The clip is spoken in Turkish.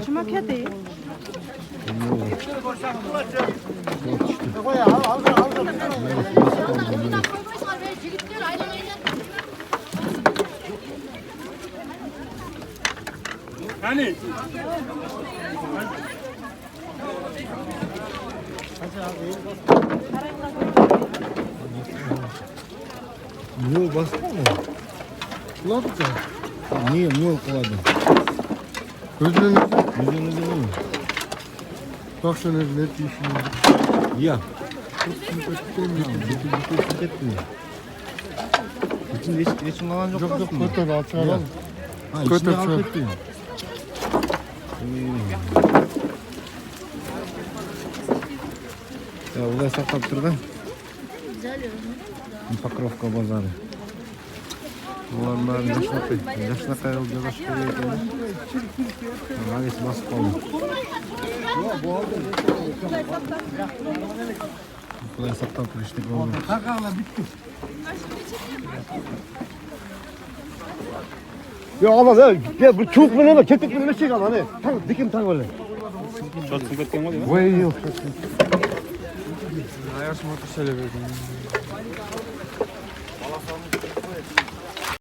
Çıma kedi. Hani? Mul bastı mı? Kulak mı? Niye mul kuladı? Gözüne ne? Gözüne ne? Bak sana ne düşünüyorsun? Ya. İçinde hiç alan yok. Yok yok kötü alçalan. Ha içinde alçak değil. Ya ulan saklap dur da. Покровка базары. Bunlar yaşına kayıldı da şuraya geldi. Alis baskolu. Buraya saktan turistlik oldu. Ya ama ya bu çok mu ne? Ketik mi ne şey ama ne? Tam dikim tam öyle. Çatın ketken var ya. Vay yok. Ayar смотришь, söyle verdim.